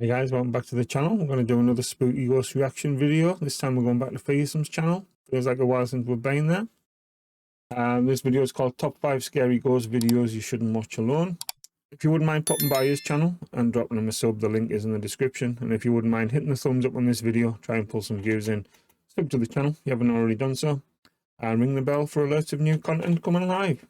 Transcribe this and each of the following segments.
Hey guys, welcome back to the channel. We're going to do another spooky ghost reaction video. This time we're going back to Fearsome's channel. Feels like a while since we've been there. This video is called Top 5 Scary Ghost Videos You Shouldn't Watch Alone. If you wouldn't mind popping by his channel and dropping him a sub, the link is in the description. And if you wouldn't mind hitting the thumbs up on this video, try and pull some views in. Sub to the channel if you haven't already done so. And ring the bell for alerts of new content coming live.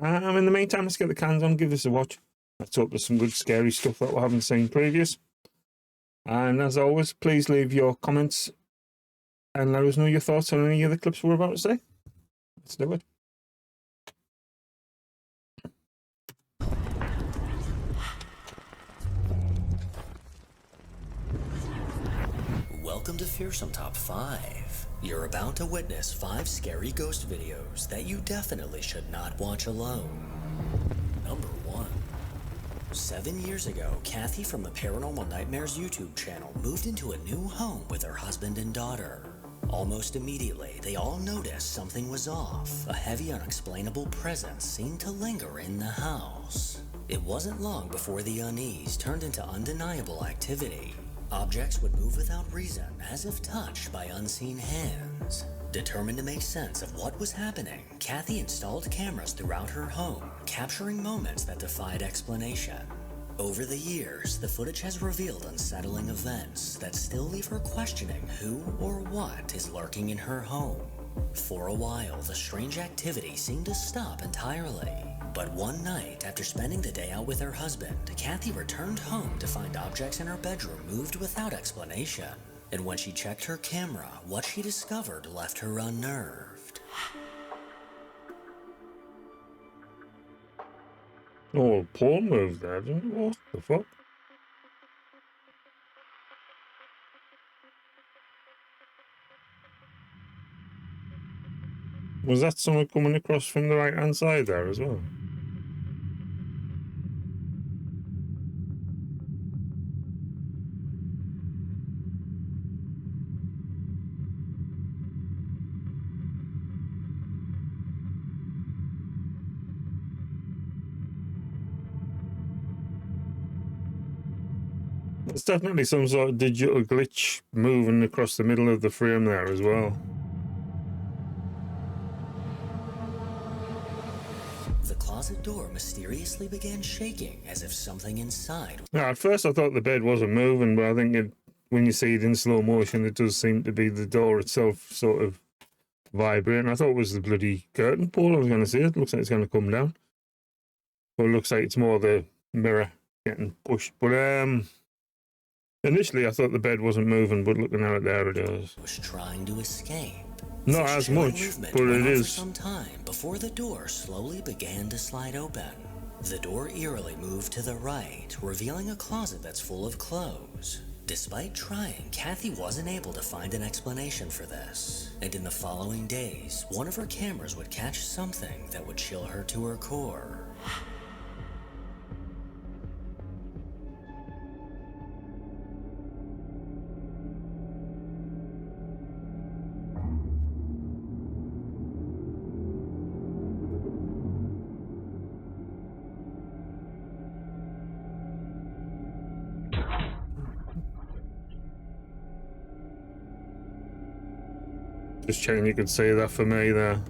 In the meantime, let's get the cans on, give this a watch. Let's hope there's some good scary stuff that we haven't seen previous. And as always, please leave your comments and let us know your thoughts on any of the clips we're about to see. Let's do it. Welcome to Fearsome Top 5. You're about to witness 5 scary ghost videos that you definitely should not watch alone. Number 1. 7 years ago, Kathy from the Paranormal Nightmares YouTube channel moved into a new home with her husband and daughter. Almost immediately, they all noticed something was off. A heavy, unexplainable presence seemed to linger in the house. It wasn't long before the unease turned into undeniable activity. Objects would move without reason, as if touched by unseen hands. Determined to make sense of what was happening, Kathy installed cameras throughout her home, capturing moments that defied explanation. Over the years, the footage has revealed unsettling events that still leave her questioning who or what is lurking in her home. For a while, the strange activity seemed to stop entirely. But one night, after spending the day out with her husband, Kathy returned home to find objects in her bedroom moved without explanation. And when she checked her camera, what she discovered left her unnerved. Oh, Paul moved there, didn't it? What the fuck? Was that someone coming across from the right hand side there as well? There's definitely some sort of digital glitch moving across the middle of the frame there as well. The closet door mysteriously began shaking as if something inside. Now, at first I thought the bed wasn't moving, but I think when you see it in slow motion, it does seem to be the door itself sort of vibrating. I thought it was the bloody curtain pole I was going to see. It looks like it's going to come down. But it looks like it's more the mirror getting pushed. But initially I thought the bed wasn't moving, but looking at it, there it is. Was trying to escape. Not as much, but it is. For some time before the door slowly began to slide open. The door eerily moved to the right, revealing a closet that's full of clothes. Despite trying, Kathy wasn't able to find an explanation for this. And in the following days, one of her cameras would catch something that would chill her to her core. Just checking you could say that for me there.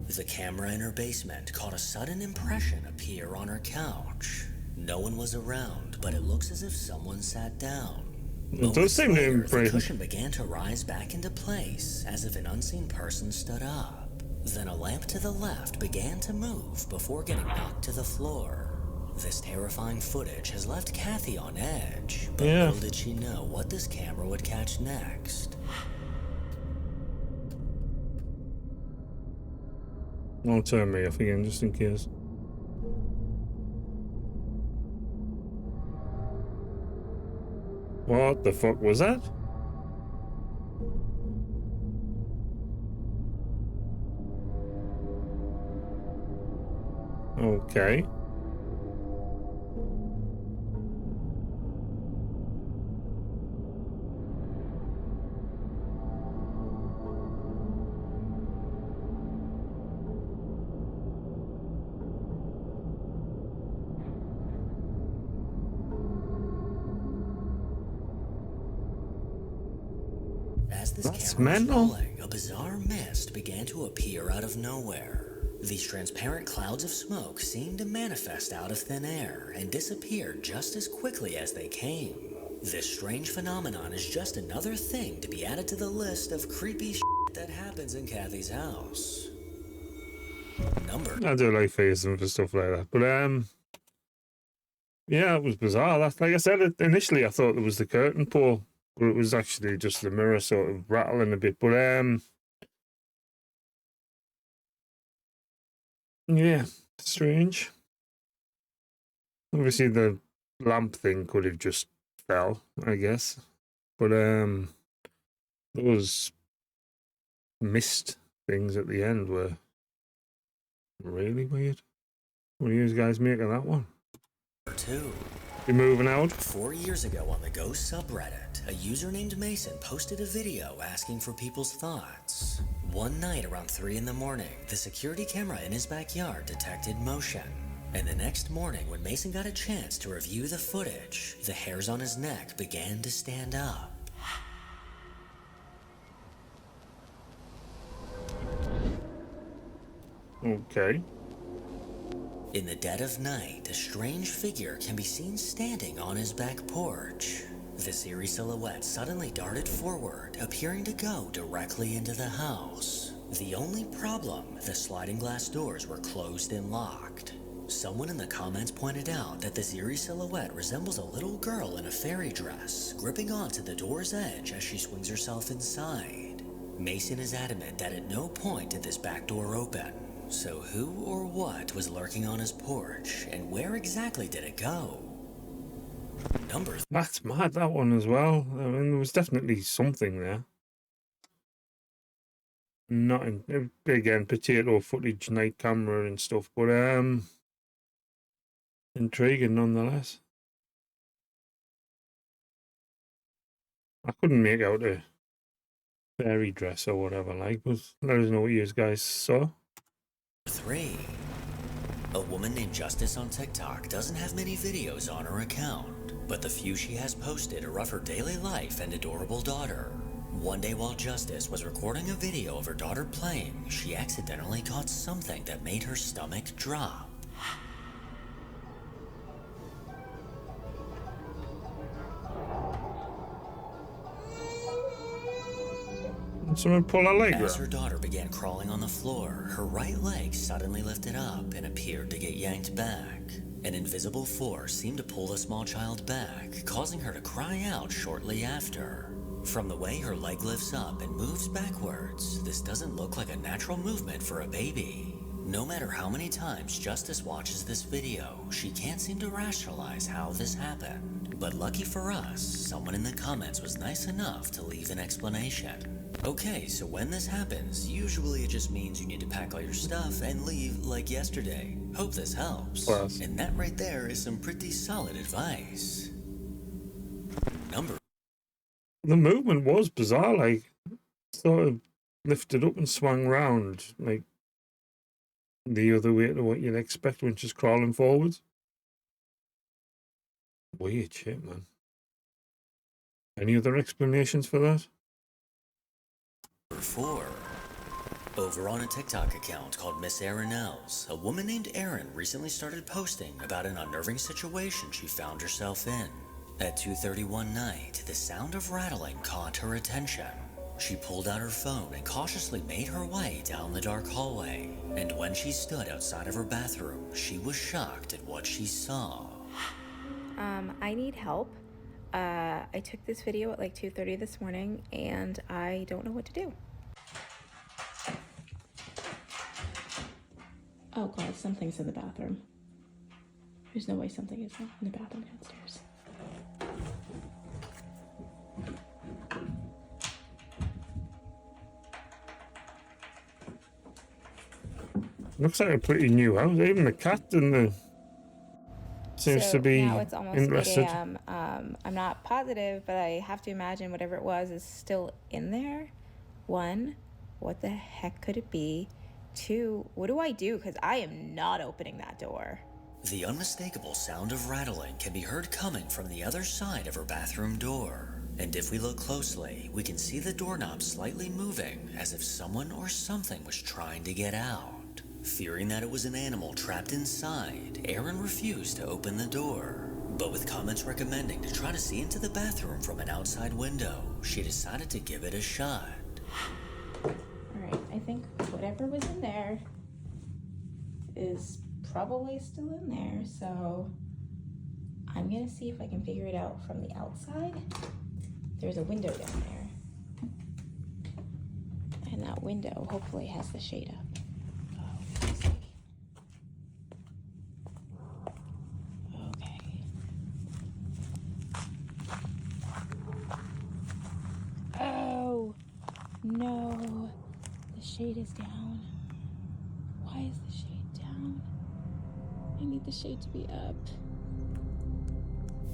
The camera in her basement caught a sudden impression appear on her couch. No one was around, but it looks as if someone sat down. It does seem to impress. The cushion began to rise back into place, as if an unseen person stood up. Then a lamp to the left began to move before getting knocked to the floor. This terrifying footage has left Kathy on edge, but little did she know what this camera would catch next. Don't turn me off again, just in case. What the fuck was that? Okay. this That's camera was mental. rolling, a bizarre mist began to appear out of nowhere. These transparent clouds of smoke seemed to manifest out of thin air and disappeared just as quickly as they came. This strange phenomenon is just another thing to be added to the list of creepy shit that happens in Kathy's house. I do like Fearsome for stuff like that, but yeah, it was bizarre. That's like I said. Initially, I thought it was the curtain pull, but it was actually just the mirror sort of rattling a bit. But yeah, strange. Obviously, the lamp thing could have just fell, I guess. But those mist things at the end were really weird. What do you guys make of that one? 2. You moving out? 4 years ago on the Ghost subreddit, a user named Mason posted a video asking for people's thoughts. One night around 3 in the morning, the security camera in his backyard detected motion. And the next morning, when Mason got a chance to review the footage, the hairs on his neck began to stand up. Okay. In the dead of night, a strange figure can be seen standing on his back porch. This eerie silhouette suddenly darted forward, appearing to go directly into the house. The only problem, the sliding glass doors were closed and locked. Someone in the comments pointed out that this eerie silhouette resembles a little girl in a fairy dress, gripping onto the door's edge as she swings herself inside. Mason is adamant that at no point did this back door open. So who or what was lurking on his porch, and where exactly did it go? That's mad, that one as well. I mean, there was definitely something there. Not in, again, potato footage, night camera and stuff, but intriguing nonetheless. I couldn't make out a fairy dress or whatever, like, but let us know what you guys saw. 3. A woman named Justice on TikTok doesn't have many videos on her account, but the few she has posted are of her daily life and adorable daughter. One day while Justice was recording a video of her daughter playing, she accidentally caught something that made her stomach drop. Someone pull her leg As out. her daughter began crawling on the floor, her right leg suddenly lifted up and appeared to get yanked back. An invisible force seemed to pull the small child back, causing her to cry out shortly after. From the way her leg lifts up and moves backwards, this doesn't look like a natural movement for a baby. No matter how many times Justice watches this video, she can't seem to rationalize how this happened. But lucky for us, someone in the comments was nice enough to leave an explanation. Okay, so when this happens, usually it just means you need to pack all your stuff and leave like yesterday. Hope this helps. Plus. And that right there is some pretty solid advice. The movement was bizarre, like, sort of lifted up and swung round, like, the other way to what you'd expect when she's crawling forwards. Weird shit, man. Any other explanations for that? 4. Over on a TikTok account called Miss Erin Els, a woman named Erin recently started posting about an unnerving situation she found herself in. At 2:30 one night, the sound of rattling caught her attention. She pulled out her phone and cautiously made her way down the dark hallway. And when she stood outside of her bathroom, she was shocked at what she saw. I need help. I took this video at like 2:30 this morning and I don't know what to do. Oh God, something's in the bathroom. There's no way something is in the bathroom downstairs. Looks like a pretty new house. Even the cat and the seems to be now it's almost interested. 8 a.m. I'm not positive, but I have to imagine whatever it was is still in there. 1, what the heck could it be? 2, what do I do? Because I am not opening that door. The unmistakable sound of rattling can be heard coming from the other side of her bathroom door. And if we look closely, we can see the doorknob slightly moving as if someone or something was trying to get out. Fearing that it was an animal trapped inside, Erin refused to open the door. But with comments recommending to try to see into the bathroom from an outside window, she decided to give it a shot. Alright, I think whatever was in there is probably still in there, so I'm gonna see if I can figure it out from the outside. There's a window down there, and that window hopefully has the shade up. Oh, let's see. Okay. Oh no, the shade is down. Why is the shade down? I need the shade to be up.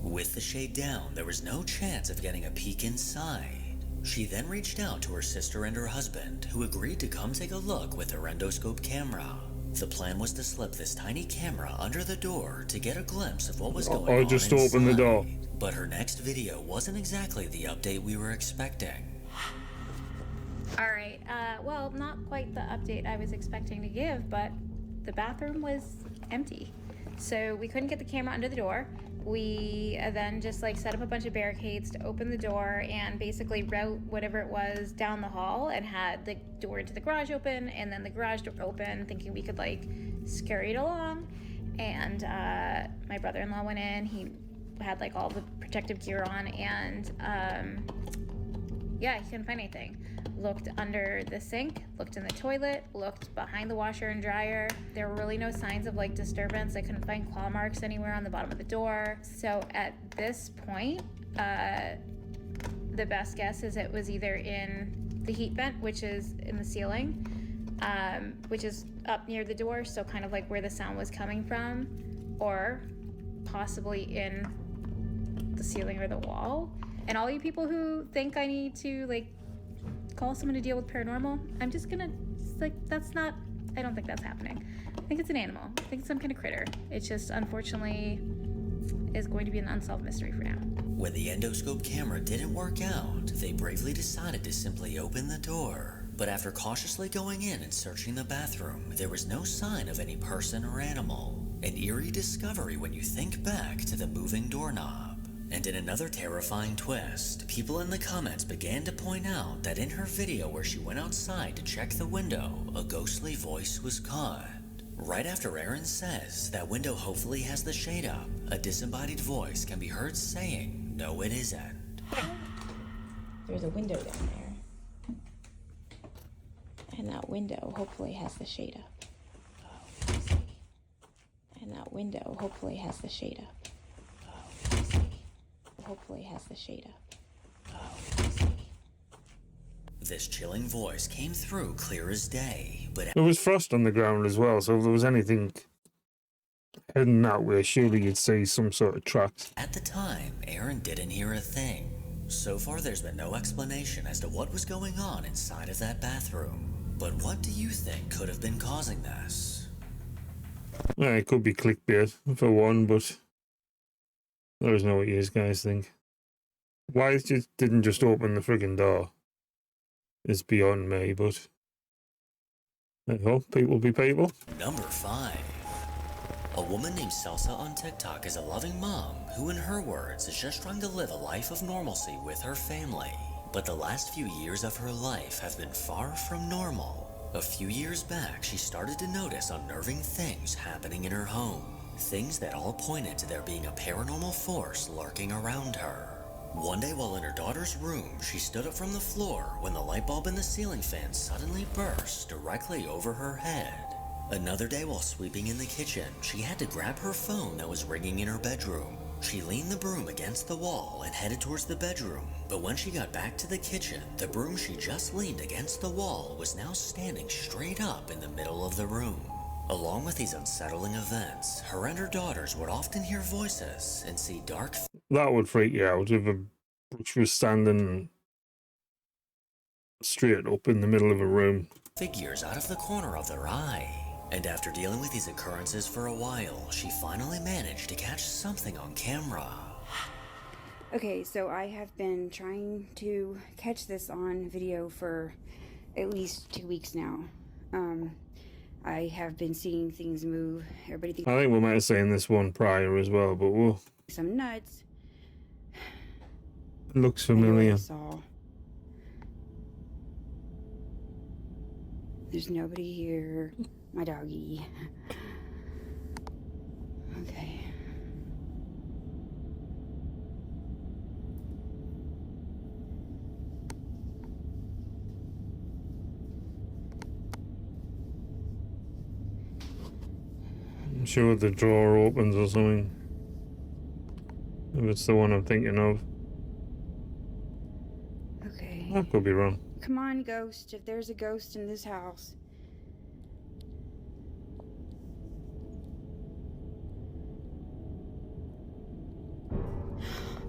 With the shade down, there was no chance of getting a peek inside. She then reached out to her sister and her husband, who agreed to come take a look with their endoscope camera. The plan was to slip this tiny camera under the door to get a glimpse of what was going on Or just open the door. But her next video wasn't exactly the update we were expecting. Alright, well, not quite the update I was expecting to give, but the bathroom was empty. So we couldn't get the camera under the door. We then just like set up a bunch of barricades to open the door and basically route whatever it was down the hall, and had the door into the garage open and then the garage door open, thinking we could like scurry it along. And my brother-in-law went in. He had like all the protective gear on, and yeah, he couldn't find anything. Looked under the sink, looked in the toilet, looked behind the washer and dryer. There were really no signs of like disturbance. I couldn't find claw marks anywhere on the bottom of the door. So at this point, the best guess is it was either in the heat vent, which is in the ceiling, which is up near the door, so kind of like where the sound was coming from, or possibly in the ceiling or the wall. And all you people who think I need to like call someone to deal with paranormal, I'm just gonna, like, that's not, I don't think that's happening. I think it's an animal. I think it's some kind of critter. It just, unfortunately, is going to be an unsolved mystery for now. When the endoscope camera didn't work out, they bravely decided to simply open the door. But after cautiously going in and searching the bathroom, there was no sign of any person or animal. An eerie discovery when you think back to the moving doorknob. And in another terrifying twist, people in the comments began to point out that in her video where she went outside to check the window, a ghostly voice was caught. Right after Erin says that window hopefully has the shade up, a disembodied voice can be heard saying, "No, it isn't." There's a window down there, and that window hopefully has the shade up. Oh, let's see. And that window hopefully has the shade up. Oh, let's see. Hopefully has the shade up. Oh, let's see. This chilling voice came through clear as day, but There was frost on the ground as well, so if there was anything heading that way, surely you'd see some sort of tracks. at the time, Erin didn't hear a thing. So far, there's been no explanation as to what was going on inside of that bathroom. But what do you think could have been causing this? Yeah, it could be clickbait for one, but I don't know what you guys think. Why it just didn't just open the friggin' door is beyond me, but I hope people be people. Number 5. A woman named Salsa on TikTok is a loving mom who, in her words, is just trying to live a life of normalcy with her family. But the last few years of her life have been far from normal. A few years back, she started to notice unnerving things happening in her home. Things that all pointed to there being a paranormal force lurking around her. One day while in her daughter's room, she stood up from the floor when the light bulb in the ceiling fan suddenly burst directly over her head. Another day while sweeping in the kitchen, she had to grab her phone that was ringing in her bedroom. She leaned the broom against the wall and headed towards the bedroom, but when she got back to the kitchen, the broom she just leaned against the wall was now standing straight up in the middle of the room. Along with these unsettling events, her and her daughters would often hear voices and see dark That would freak you out if a brush was standing straight up in the middle of a room. figures out of the corner of their eye. And after dealing with these occurrences for a while, she finally managed to catch something on camera. Okay, so I have been trying to catch this on video for at least 2 weeks now. I have been seeing things move. Everybody thinks I think we might have seen this one prior as well, but we'll... I'm nuts. It looks I know what I familiar. saw. There's nobody here. My doggy. Okay. I'm sure the drawer opens or something. If it's the one I'm thinking of. Okay. I could be wrong. Come on, ghost. If there's a ghost in this house.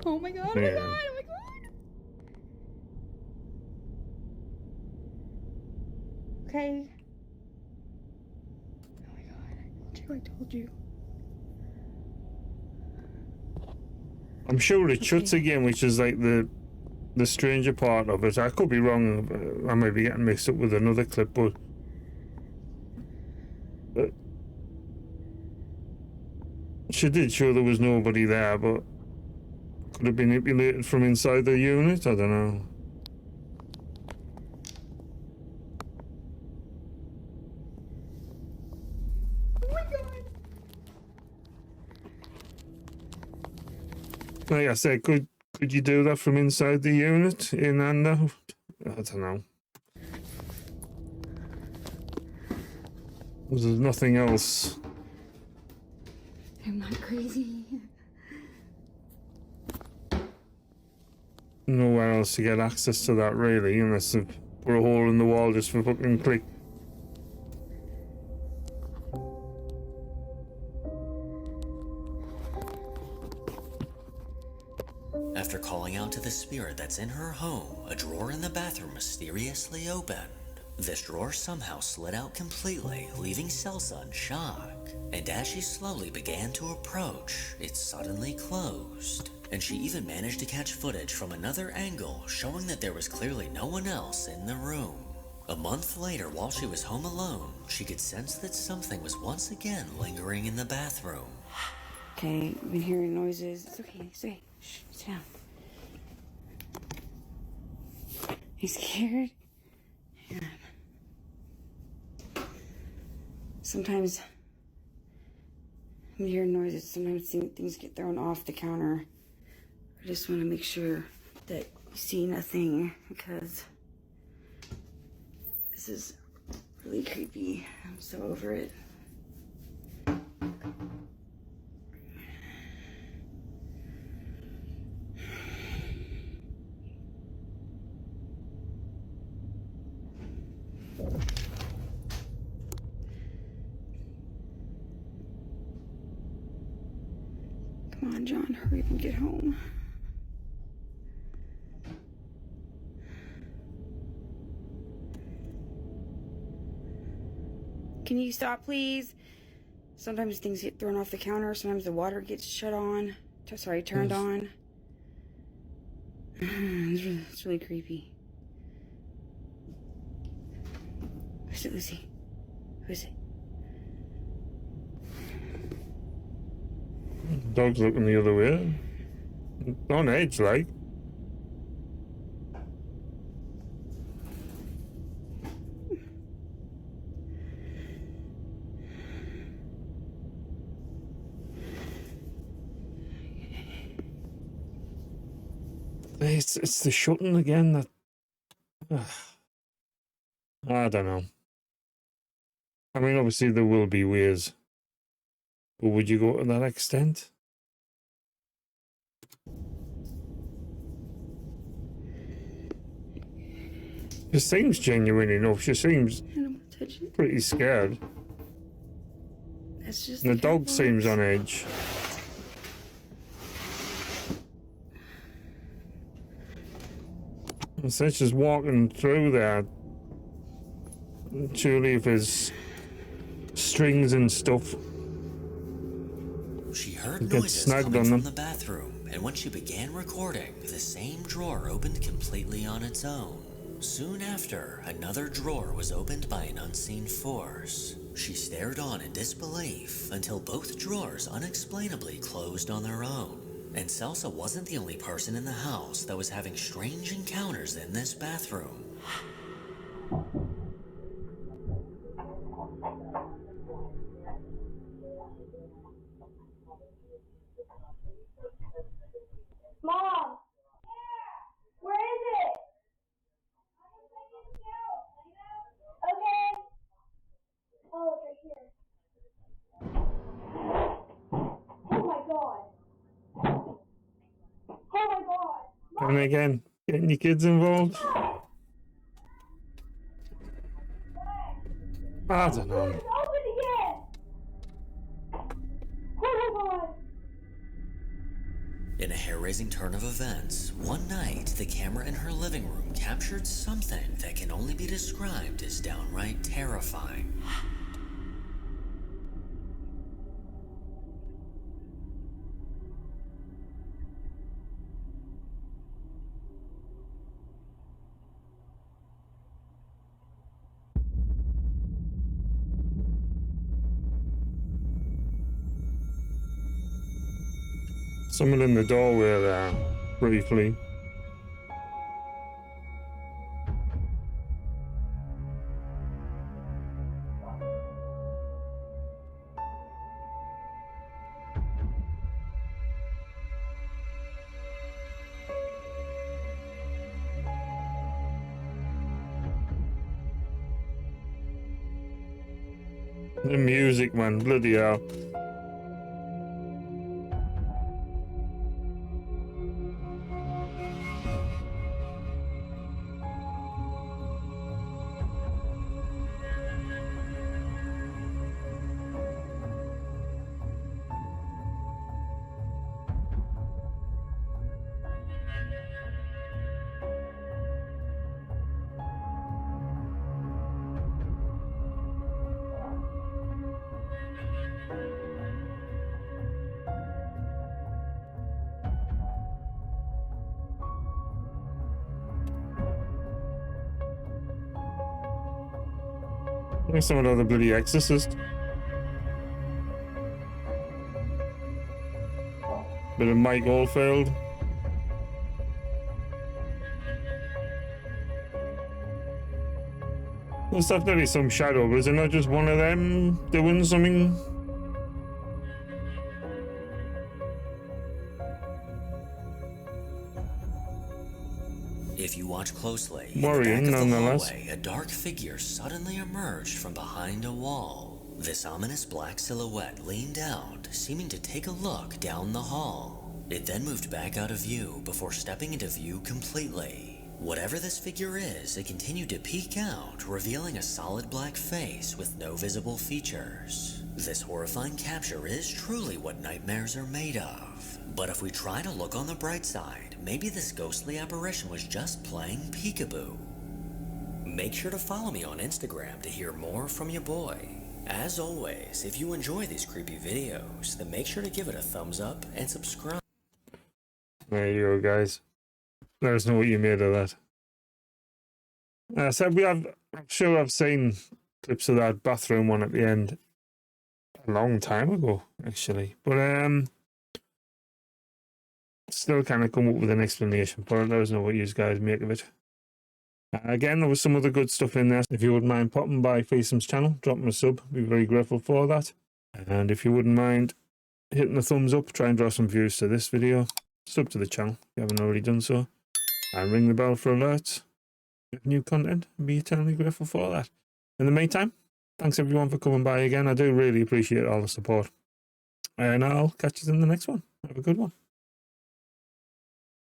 Oh my god, oh my Yeah. god, oh my god! Okay. Oh my god, I told you. I'm sure it shuts again, which is like the stranger part of it. I could be wrong. I might be getting mixed up with another clip, but she did show there was nobody there, but could have been manipulated from inside the unit. I don't know. Oh my god! Like I said, could you do that from inside the unit in and out? I don't know. There's nothing else. I'm not crazy. Nowhere else to get access to that, really, unless they put a hole in the wall just for fucking click. After calling out to the spirit that's in her home, a drawer in the bathroom mysteriously opened. This drawer somehow slid out completely, leaving Celsa in shock. And as she slowly began to approach, it suddenly closed. And she even managed to catch footage from another angle, showing that there was clearly no one else in the room. A month later, while she was home alone, she could sense that something was once again lingering in the bathroom. Okay, I've been hearing noises. It's okay, it's okay. Shh, sit down. You scared? Yeah. Sometimes I'm hearing noises. Sometimes things get thrown off the counter. I just want to make sure that you see nothing because this is really creepy. I'm so over it. Come on, John, hurry up and get home. Can you stop, please? Sometimes things get thrown off the counter. Sometimes the water gets shut on. Turned on. It's really creepy. Who's it, Lucy? Who is it? Dog's looking the other way. On edge, like. It's the shutting again that... I don't know. I mean, obviously there will be ways. But would you go to that extent? She seems genuine enough. She seems I don't want to touch it. pretty scared. That's just And the cat dog box. seems on edge. And since she's walking through there, surely if there's strings and stuff, She heard Get noises snagged coming on from them. the bathroom and when she began recording, the same drawer opened completely on its own. Soon after, another drawer was opened by an unseen force. She stared on in disbelief until both drawers unexplainably closed on their own. And Salsa wasn't the only person in the house that was having strange encounters in this bathroom. Mom! Where is it? Okay. Oh, it's right here. Oh my god. Oh my god. And again, getting your kids involved. I don't know. It's open again. Oh my god. In a hair-raising turn of events, one night the camera in her living room captured something that can only be described as downright terrifying. Someone in the doorway there, briefly. The music, man, bloody hell. There's some other bloody exorcist. Bit of Mike Oldfield. There's definitely some shadow, but is it not just one of them doing something? If you watch closely, Worrying, in the back of the nonetheless. hallway, a dark figure suddenly emerged from behind a wall. This ominous black silhouette leaned out, seeming to take a look down the hall. It then moved back out of view before stepping into view completely. Whatever this figure is, it continued to peek out, revealing a solid black face with no visible features. This horrifying capture is truly what nightmares are made of. But if we try to look on the bright side, maybe this ghostly apparition was just playing peekaboo. Make sure to follow me on Instagram to hear more from your boy. As always, if you enjoy these creepy videos, then make sure to give it a thumbs up and subscribe. There you go, guys. Let us know what you made of that. So I'm sure I've seen clips of that bathroom one at the end a long time ago, actually. But still kind of come up with an explanation for it. Let us know what you guys make of it. Again, there was some other good stuff in there. If you wouldn't mind popping by Fearsome's channel, dropping a sub, be very grateful for that. And if you wouldn't mind hitting the thumbs up, try and draw some views to this video. Sub to the channel if you haven't already done so. And ring the bell for alerts of new content. Be eternally grateful for that. In the meantime, thanks everyone for coming by again. I do really appreciate all the support. And I'll catch you in the next one. Have a good one.